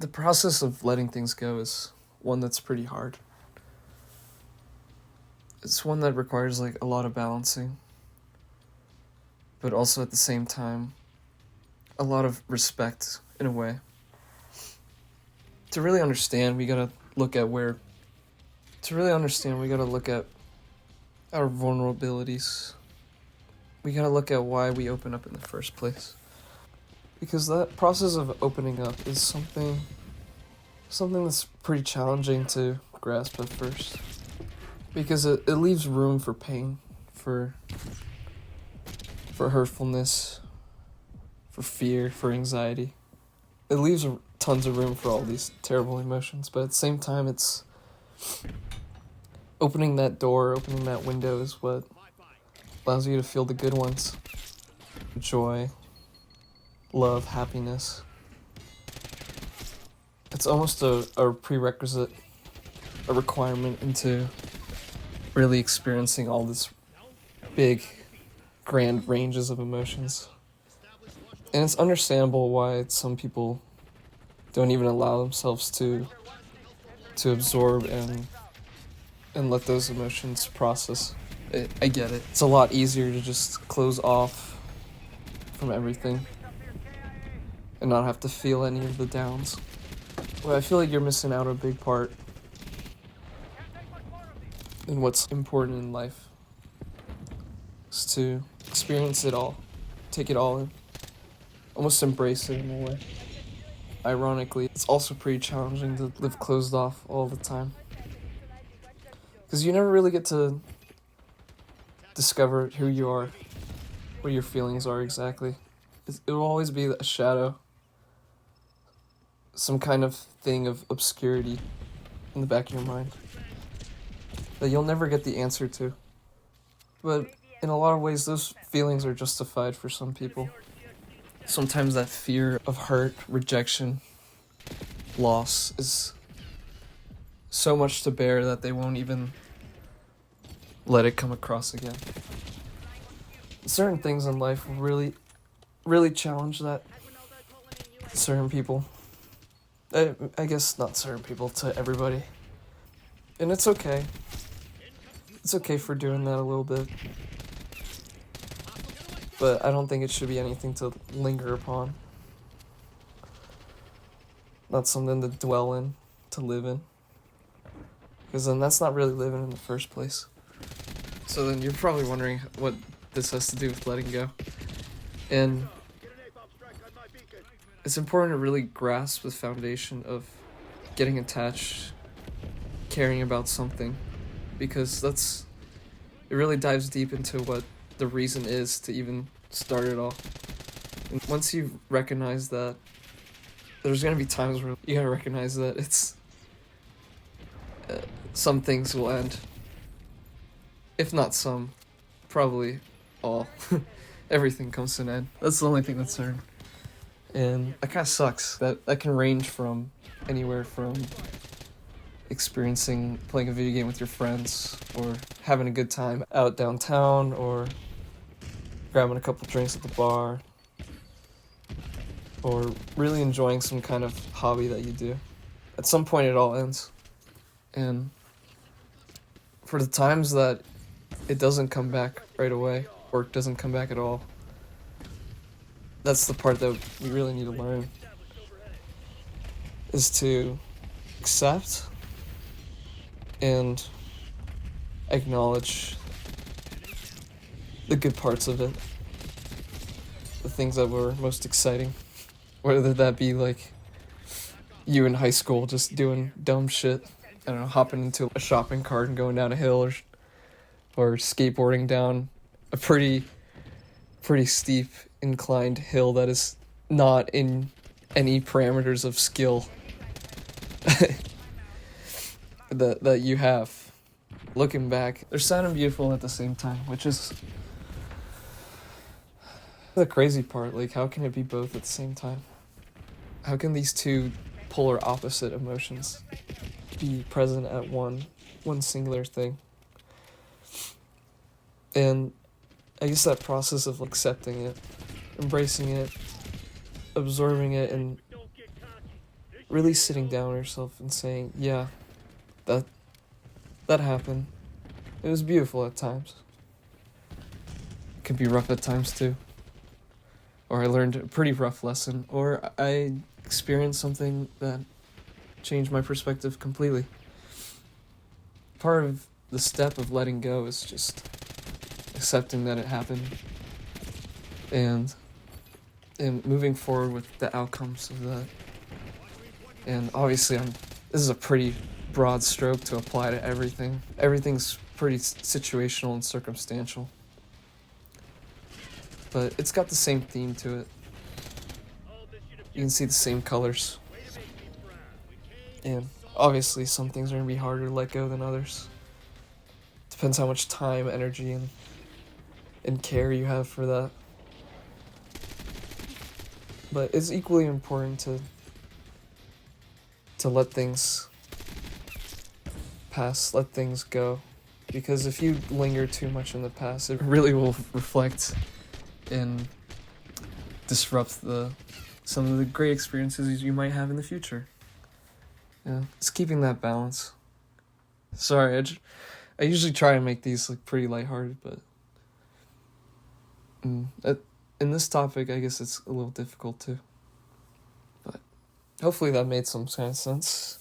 The process of letting things go is one that's pretty hard. It's one that requires like a lot of balancing, but also at the same time, a lot of respect in a way. To really understand, we gotta look at where. To really understand, we gotta look at our vulnerabilities. We gotta look at why we open up in the first place. Because that process of opening up is something that's pretty challenging to grasp at first. Because it leaves room for pain, for hurtfulness, for fear, for anxiety. It leaves tons of room for all these terrible emotions, but at the same time, it's opening that door, opening that window is what allows you to feel the good ones. Joy, love, happiness. It's almost a prerequisite, a requirement into really experiencing all this big, grand ranges of emotions. And it's understandable why some people don't even allow themselves to absorb and let those emotions process. I get it. It's a lot easier to just close off from everything and not have to feel any of the downs. Well, I feel like you're missing out a big part in what's important in life. Is to experience it all, take it all in, almost embrace it in a way. Ironically, it's also pretty challenging to live closed off all the time. Because you never really get to discover who you are, what your feelings are exactly. It will always be a shadow, some kind of thing of obscurity in the back of your mind that you'll never get the answer to. But in a lot of ways, those feelings are justified for some people. Sometimes that fear of hurt, rejection, loss is so much to bear that they won't even let it come across again. Certain things in life will really challenge that. Certain people. I guess not certain people, to everybody. And it's okay. It's okay for doing that a little bit. But I don't think it should be anything to linger upon. Not something to dwell in, to live in. Because then that's not really living in the first place. So then you're probably wondering what this has to do with letting go. And it's important to really grasp the foundation of getting attached, caring about something, because it really dives deep into what the reason is to even start it all. And once you recognize that, there's going to be times where you gotta recognize that it's some things will end. If not some, probably all. Everything comes to an end. That's the only thing that's certain. And that kind of sucks. That can range from anywhere from experiencing playing a video game with your friends, or having a good time out downtown, or grabbing a couple drinks at the bar, or really enjoying some kind of hobby that you do. At some point it all ends. And for the times that it doesn't come back right away, or it doesn't come back at all, that's the part that we really need to learn, is to accept and acknowledge the good parts of it, the things that were most exciting, whether that be like you in high school just doing dumb shit, I don't know, hopping into a shopping cart and going down a hill, or skateboarding down a pretty steep inclined hill that is not in any parameters of skill that you have. Looking back, they're sad and beautiful at the same time, which is the crazy part. Like, how can it be both at the same time? How can these two polar opposite emotions be present at one singular thing? And I guess that process of accepting it, embracing it, absorbing it, and really sitting down with yourself and saying, yeah, that happened. It was beautiful at times. It could be rough at times too. Or I learned a pretty rough lesson, or I experienced something that changed my perspective completely. Part of the step of letting go is just accepting that it happened and moving forward with the outcomes of that. And obviously this is a pretty broad stroke to apply to everything. Everything's pretty situational and circumstantial. But it's got the same theme to it. You can see the same colors. And obviously some things are going to be harder to let go than others. Depends how much time, energy, and care you have for that. But it's equally important to let things pass, let things go. Because if you linger too much in the past, it really will reflect and disrupt some of the great experiences you might have in the future. Yeah, it's keeping that balance. Sorry, I usually try to make these like pretty lighthearted, but in this topic, I guess it's a little difficult too. But hopefully that made some kind of sense.